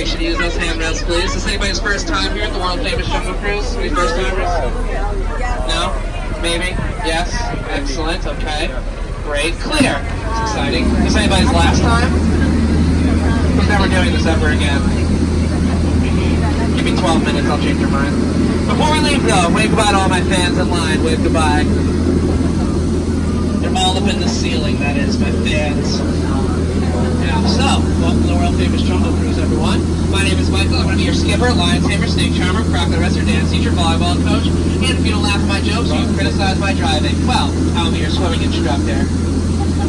demonstration. Use those handrails, please. Is this anybody's first time here at the world-famous Jungle Cruise? Any first timers? No? Maybe? Yes? Excellent. Okay. Great. Clear. It's exciting. Is this anybody's last time? Who's never doing this ever again? Give me 12 minutes. I'll change your mind. Before we leave, though, wave goodbye to all my fans in line. Wave goodbye. They're all up in the ceiling, that is, my fans. Yeah, so, welcome to the world-famous Jungle Cruise, everyone. My name is Michael. I'm going to be your skipper, lion tamer, snake charmer, crocodile wrestler, dance teacher, volleyball coach, and if you don't laugh at my jokes, you can criticize my driving. Well, I'll be your swimming instructor.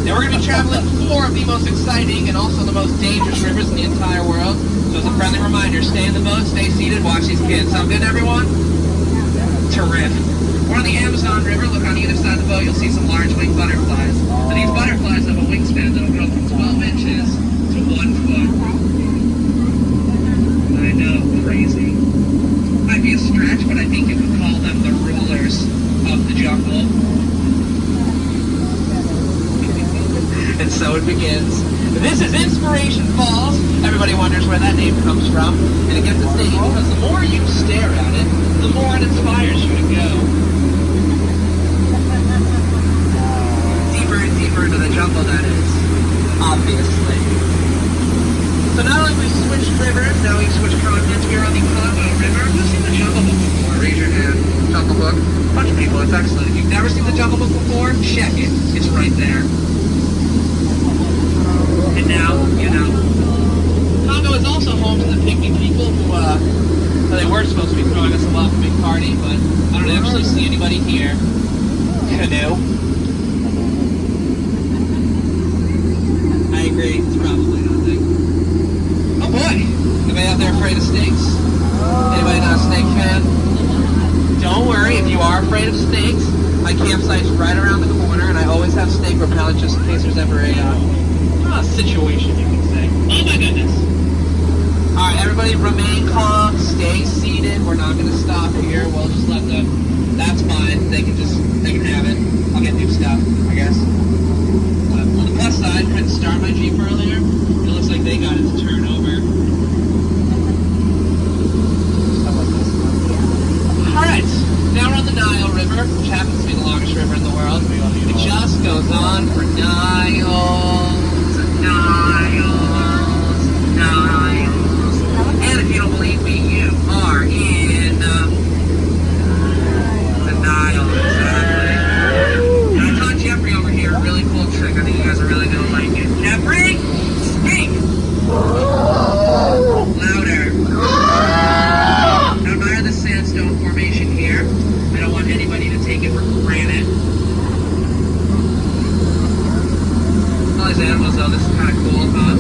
Now, we're going to be traveling 4 of the most exciting and also the most dangerous rivers in the entire world. So as a friendly reminder, stay in the boat, stay seated, watch these kids. Sound good, everyone? Terrific. We're on the Amazon River. Look on either side of the boat, you'll see some large winged butterflies. Now, these butterflies have a wingspan that'll go from 12 inches to 1 foot. I know, crazy. Might be a stretch, but I think you could call them the rulers of the jungle. And so it begins. This is Inspiration Falls. Everybody wonders where that name comes from. And it gets its name because the more you stare at it, the more it inspires you to go. Deeper and deeper into the jungle, that is. Obviously. So not only have we switched rivers, now we've switched continents. We're on the Congo River. Who's seen the Jungle Book before? Raise your hand. Jungle Book. A bunch of people. It's excellent. If you've never seen the Jungle Book before, check it. It's right there. And now, you know. Congo is also home to the pygmy people who, well, they were supposed to be throwing us a welcoming party, but I don't actually see anybody here. Canoe. I agree. It's probably nothing. Oh boy! Anybody out there afraid of snakes? Anybody not a snake fan? Don't worry, if you are afraid of snakes, my campsite's right around the corner, and I always have snake repellent just in case there's ever a situation, you can say. Oh my goodness! Alright, everybody remain calm, stay seated. We're not going to stop here. We'll just let them. That's fine. They can have it. I'll get new stuff, I guess. But on the plus side, tried to start my Jeep earlier. It looks like they got it to turn over. Alright, now we're on the Nile River, which happens to be the longest river in the world. It just goes on for Niles. And if you don't believe me, you are in the Nile, exactly. And I taught Jeffrey over here a really cool trick. I think you guys are really going to like it. Jeffrey, speak! Louder. Now admire the sandstone formation here. I don't want anybody to take it for granted. All these animals, though, this is kind of cool, huh?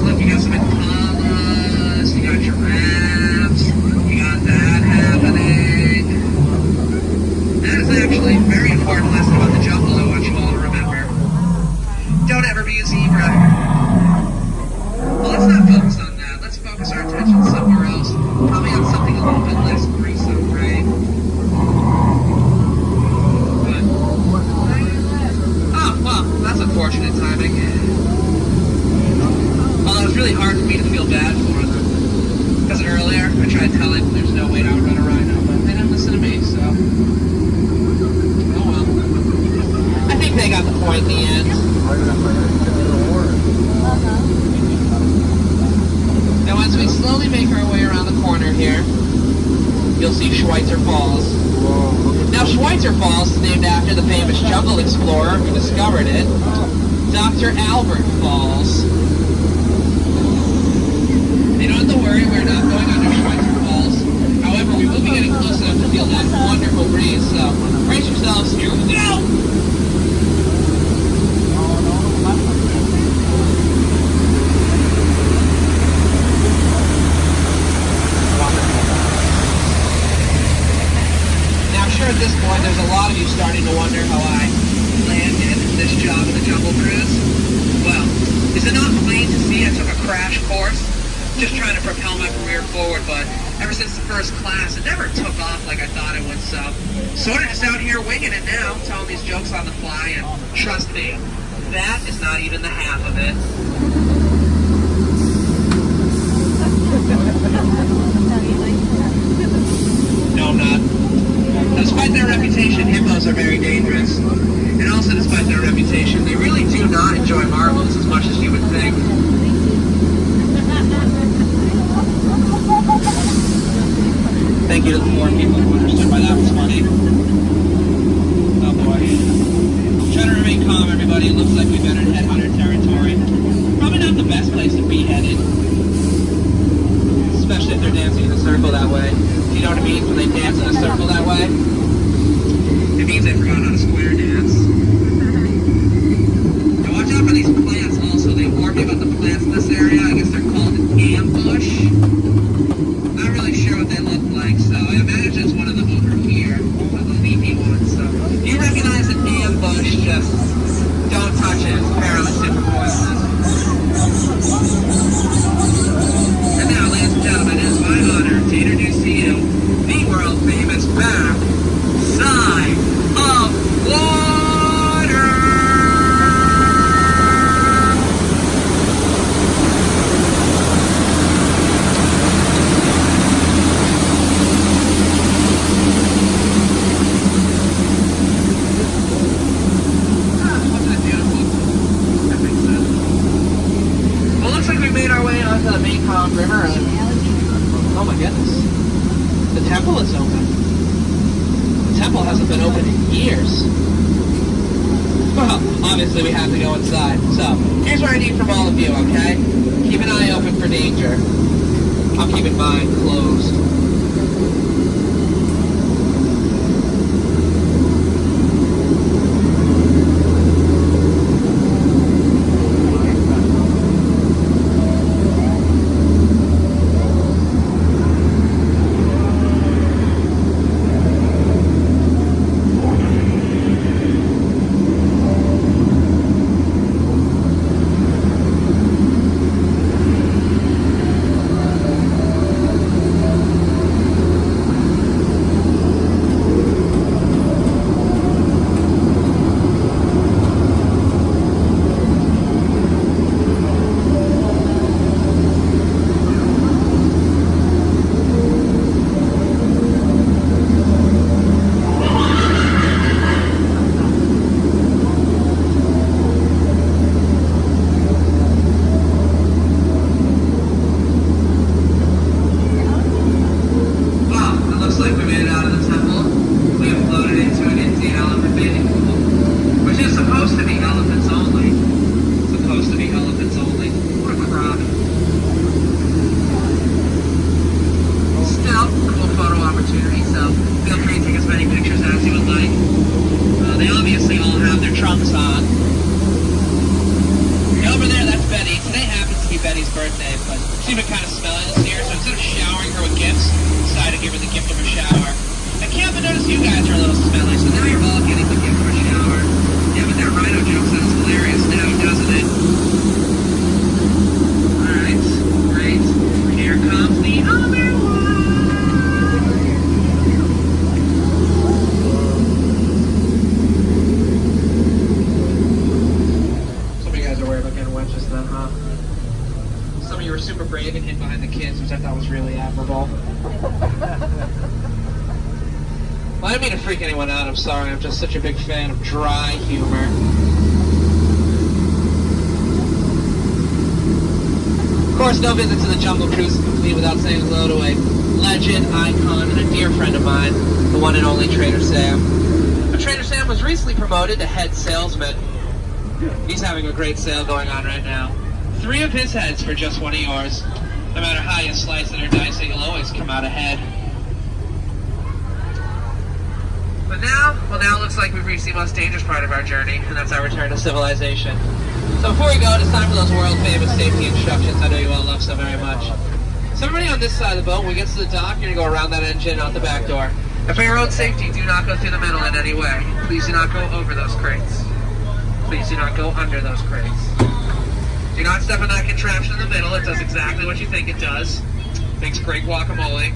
Look, you got some impalas, you got giraffes, you got that happening. That is actually a very important lesson about the jungle I want you all to remember. Don't ever be a zebra. Well, let's not focus on that. Let's focus our attention somewhere else. Probably on something a little bit less gruesome, right? But, oh, well, that's unfortunate timing. Well, it was really hard for me to feel bad for them. Because earlier, I tried telling them there's no way I would run a rhino, but they didn't listen to me, so. Oh well. I think they got the point in the end. Now, as we slowly make our way around the corner here, you'll see Schweitzer Falls. Now, Schweitzer Falls is named after the famous jungle explorer who discovered it, Dr. Albert Falls. You don't have to worry, we're not going under Schweitzer Falls. However, we will be getting close enough to feel that wonderful breeze, so brace yourselves, here we go! Now, I'm sure at this point, there's a lot of you starting to wonder how I landed this job in the Jungle Cruise. Well, is it not plain to see I took a crash course? Just trying to propel my career forward, but ever since the first class, it never took off like I thought it would, so sort of just out here winging it now, telling these jokes on the fly, and trust me, that is not even the half of it. No, I'm not. Despite their reputation, hippos are very dangerous. And also, despite their reputation, they really do not enjoy marbles as much as you would think. Thank you to the 4 people who understood why that was funny. Oh boy. Try to remain calm, everybody. It looks like we've entered headhunter territory. Probably not the best place to be headed. Especially if they're dancing in a circle that way. Do you know what it means when they dance in a circle that way? It means they forgot how to square dance. Now watch out for these plants also. They warned me about the plants in this area. I guess they're called an ambush. Not really sure what they look like, so I imagine it's one of them over here. One of the leafy ones. So if you recognize an ambush, just don't touch it. It's perilous and poisonous. And now, ladies and gentlemen, it is my honor to introduce to you the world famous back side of water. Wasn't it beautiful? That makes sense. Well, looks like we made our way onto the Mekong River, and oh my goodness, the temple is open. The temple hasn't been open in years. Well, obviously we have to go inside. So, here's what I need from all of you, okay? Keep an eye open for danger. I'm keeping mine closed. Birthday, but she's been kind of smelly this year, so instead of showering her with gifts, decided to give her the gift of a shower. I can't but notice you guys are a little smelly, so now you're all getting the gift of a shower. Yeah, but that rhino joke sounds hilarious now, doesn't it? Alright, great. Here comes the other one. Some of you guys are worried about getting wedges then, huh? Some of you were super brave and hid behind the kids, which I thought was really admirable. Well, I didn't mean to freak anyone out, I'm sorry. I'm just such a big fan of dry humor. Of course, no visit to the Jungle Cruise is complete without saying hello to a legend, icon, and a dear friend of mine, the one and only Trader Sam. But Trader Sam was recently promoted to head salesman. He's having a great sale going on right now. 3 of his heads for just 1 of yours. No matter how you slice it or dice it, you'll always come out ahead. But now, well, now it looks like we've reached the most dangerous part of our journey, and that's our return to civilization. So before we go, it's time for those world-famous safety instructions I know you all love so very much. So everybody on this side of the boat, when we get to the dock, you're going to go around that engine out the back door. And for your own safety, do not go through the middle in any way. Please do not go over those crates. Please do not go under those crates. Do not step on that contraption in the middle. It does exactly what you think it does. Makes great guacamole.